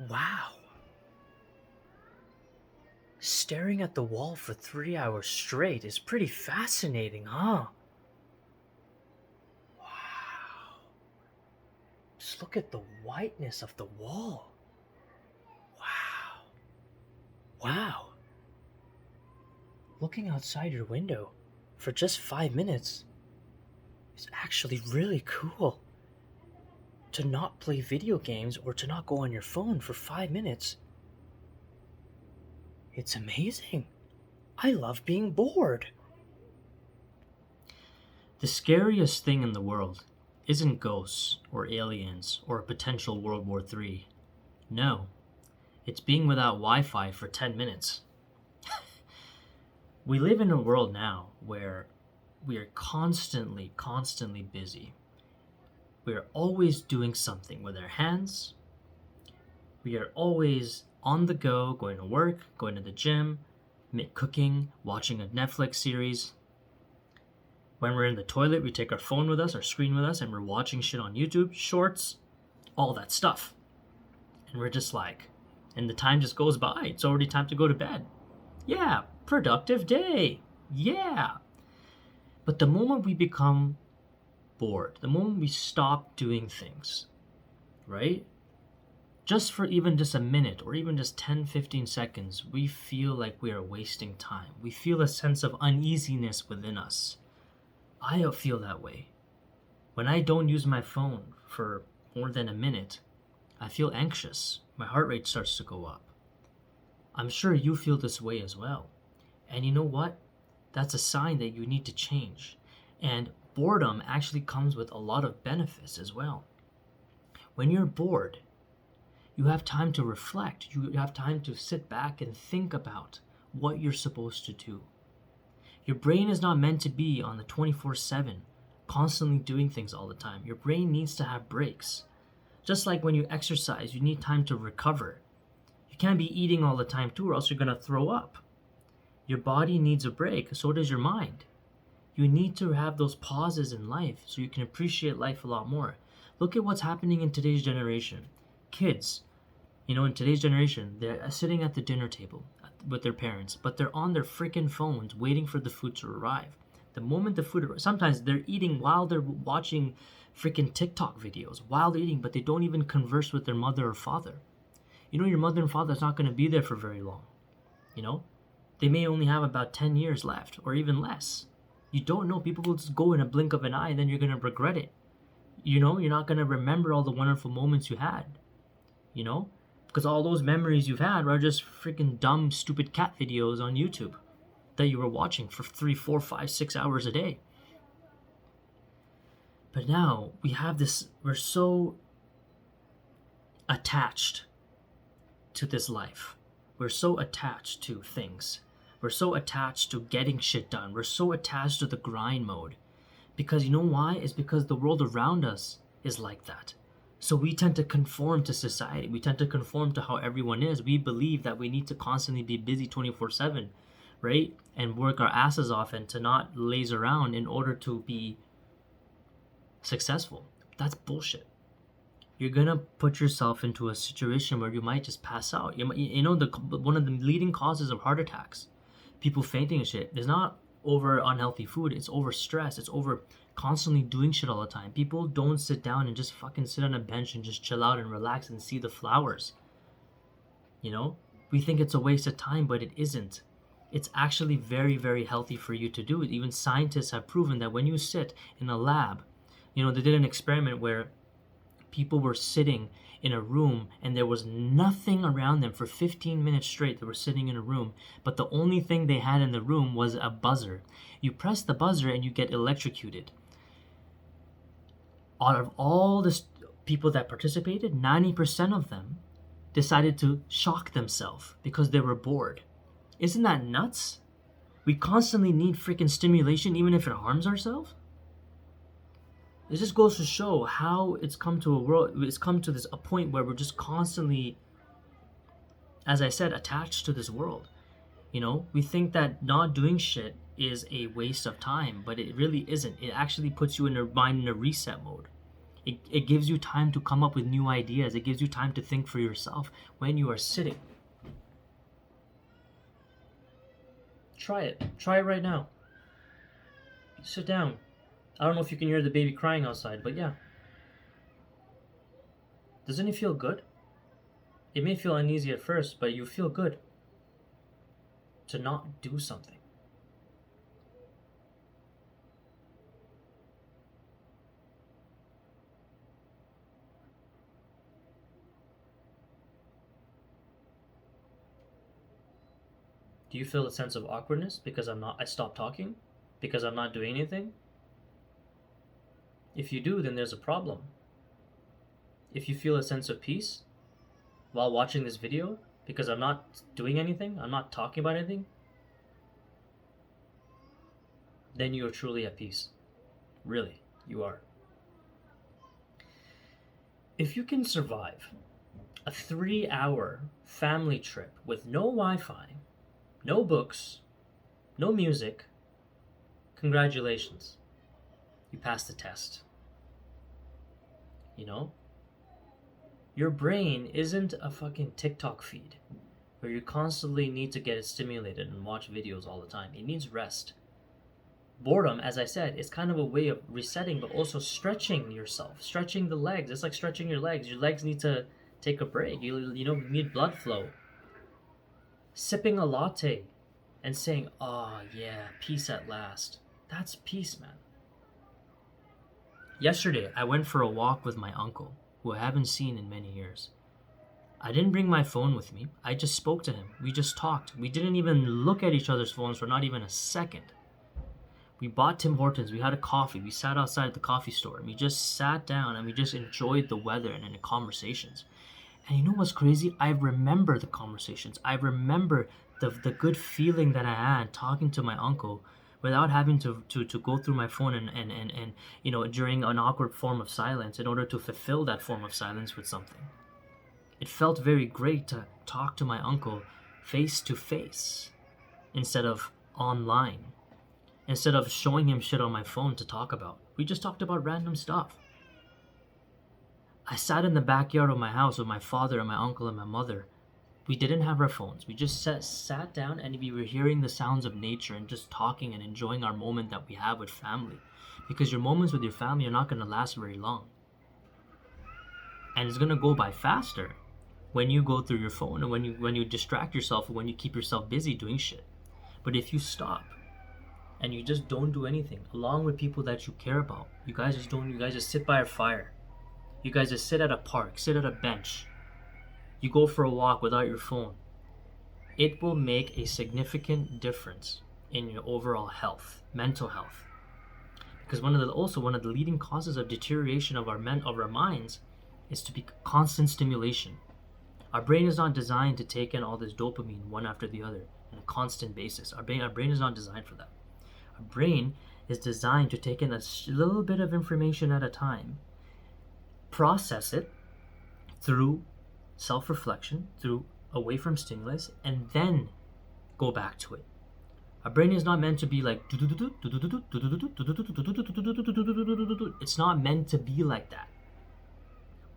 Wow. Staring at the wall for 3 hours straight is pretty fascinating, huh? Wow. Just look at the whiteness of the wall. Wow. Wow. Looking outside your window for just 5 minutes is actually really cool. To not play video games or to not go on your phone for 5 minutes. It's amazing. I love being bored. The scariest thing in the world isn't ghosts or aliens or a potential World War III. No, it's being without Wi Fi for 10 minutes. We live in a world now where we are constantly busy. We are always doing something with our hands. We are always on the go, going to work, going to the gym, cooking, watching a Netflix series. When we're in the toilet, we take our phone with us, our screen with us, and we're watching shit on YouTube, shorts, all that stuff. And we're just like, and the time just goes by. It's already time to go to bed. Yeah, productive day. Yeah. But the moment we become bored, the moment we stop doing things, right? Just for even just a minute or even just 10, 15 seconds, we feel like we are wasting time. We feel a sense of uneasiness within us. I feel that way. When I don't use my phone for more than a minute, I feel anxious. My heart rate starts to go up. I'm sure you feel this way as well. And you know what? That's a sign that you need to change. And boredom actually comes with a lot of benefits as well. When you're bored, you have time to reflect. You have time to sit back and think about what you're supposed to do. Your brain is not meant to be on the 24/7, constantly doing things all the time. Your brain needs to have breaks. Just like when you exercise, you need time to recover. You can't be eating all the time too, or else you're going to throw up. Your body needs a break, so does your mind. You need to have those pauses in life so you can appreciate life a lot more. Look at what's happening in today's generation. Kids, in today's generation, they're sitting at the dinner table with their parents, but they're on their freaking phones waiting for the food to arrive. The moment the food arrives, sometimes they're eating while they're watching freaking TikTok videos, while they're eating, but they don't even converse with their mother or father. Your mother and father's not going to be there for very long. They may only have about 10 years left or even less. You don't know. People will just go in a blink of an eye and then you're going to regret it. You're not going to remember all the wonderful moments you had. Because all those memories you've had are just freaking dumb, stupid cat videos on YouTube that you were watching for 3, 4, 5, 6 hours a day. But now we're so attached to this life. We're so attached to things. We're so attached to getting shit done. We're so attached to the grind mode. Because you know why? It's because the world around us is like that. So we tend to conform to society. We tend to conform to how everyone is. We believe that we need to constantly be busy 24/7, right? And work our asses off and to not laze around in order to be successful. That's bullshit. You're gonna put yourself into a situation where you might just pass out. One of the leading causes of heart attacks, people fainting and shit, is not over unhealthy food. It's over stress. It's over constantly doing shit all the time. People don't sit down and just fucking sit on a bench and just chill out and relax and see the flowers. We think it's a waste of time, but it isn't. It's actually very, very healthy for you to do it. Even scientists have proven that when you sit in a lab, they did an experiment where people were sitting in a room and there was nothing around them for 15 minutes straight. They were sitting in a room, but the only thing they had in the room was a buzzer. You press the buzzer and you get electrocuted. Out of all the people that participated, 90% of them decided to shock themselves because they were bored. Isn't that nuts? We constantly need freaking stimulation even if it harms ourselves. It just goes to show how it's come to a point where we're just constantly, as I said, attached to this world. We think that not doing shit is a waste of time, but it really isn't. It actually puts you in a reset mode. It gives you time to come up with new ideas. It gives you time to think for yourself when you are sitting. Try it. Try it right now. Sit down. I don't know if you can hear the baby crying outside, but yeah. Doesn't it feel good? It may feel uneasy at first, but you feel good to not do something. Do you feel a sense of awkwardness because I stopped talking? Because I'm not doing anything? If you do, then there's a problem. If you feel a sense of peace while watching this video because I'm not doing anything, I'm not talking about anything, then you are truly at peace. Really, you are. If you can survive a 3-hour family trip with no Wi-Fi, no books, no music, congratulations. You passed the test. You know? Your brain isn't a fucking TikTok feed where you constantly need to get it stimulated and watch videos all the time. It needs rest. Boredom, as I said, is kind of a way of resetting, but also stretching yourself, stretching the legs. It's like stretching your legs. Your legs need to take a break. You need blood flow. Sipping a latte and saying, "Oh yeah, peace at last." That's peace, man. Yesterday, I went for a walk with my uncle, who I haven't seen in many years. I didn't bring my phone with me. I just spoke to him. We just talked. We didn't even look at each other's phones for not even a second. We bought Tim Hortons. We had a coffee. We sat outside the coffee store. And we just sat down and we just enjoyed the weather and the conversations. And you know what's crazy? I remember the conversations. I remember the good feeling that I had talking to my uncle without having to go through my phone and during an awkward form of silence in order to fulfill that form of silence with something. It felt very great to talk to my uncle face to face instead of online. Instead of showing him shit on my phone to talk about. We just talked about random stuff. I sat in the backyard of my house with my father and my uncle and my mother. We didn't have our phones. We just sat down and we were hearing the sounds of nature and just talking and enjoying our moment that we have with family. Because your moments with your family are not going to last very long. And it's going to go by faster when you go through your phone and when you distract yourself and when you keep yourself busy doing shit. But if you stop and you just don't do anything along with people that you care about, you guys just sit by a fire. You guys just sit at a park, sit at a bench. You go for a walk without your phone. It will make a significant difference in your overall health, mental health. Because one of the leading causes of deterioration of our minds is to be constant stimulation. Our brain is not designed to take in all this dopamine one after the other on a constant basis. Our brain is not designed for that. Our brain is designed to take in a little bit of information at a time, process it through self-reflection, through away from stimulus, and then go back to it. Our brain is not meant to be like it's not meant to be like that.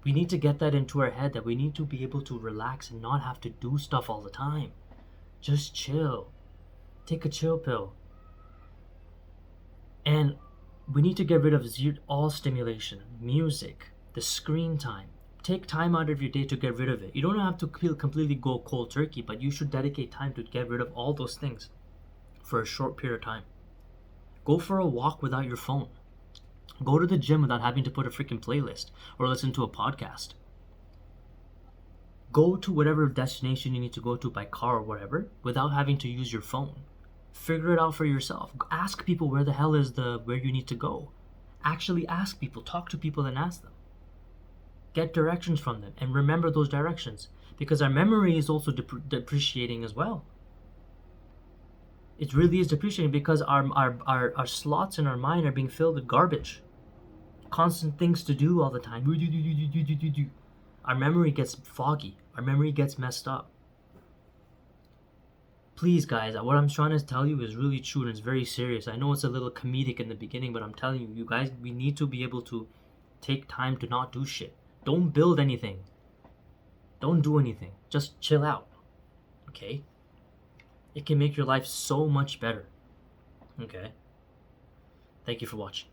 We need to get that into our head that we need to be able to relax and not have to do stuff all the time. Just chill. Take a chill pill. And we need to get rid of all stimulation, music, the screen time. Take time out of your day to get rid of it. You don't have to completely go cold turkey, but you should dedicate time to get rid of all those things for a short period of time. Go for a walk without your phone. Go to the gym without having to put a freaking playlist or listen to a podcast. Go to whatever destination you need to go to by car or whatever without having to use your phone. Figure it out for yourself. Ask people where the hell is where you need to go. Actually ask people. Talk to people and ask them. Get directions from them and remember those directions, because our memory is also depreciating as well. It really is depreciating because our slots in our mind are being filled with garbage. Constant things to do all the time. Our memory gets foggy. Our memory gets messed up. Please, guys, what I'm trying to tell you is really true and it's very serious. I know it's a little comedic in the beginning, but I'm telling you, you guys, we need to be able to take time to not do shit. Don't build anything. Don't do anything. Just chill out. Okay? It can make your life so much better. Okay? Thank you for watching.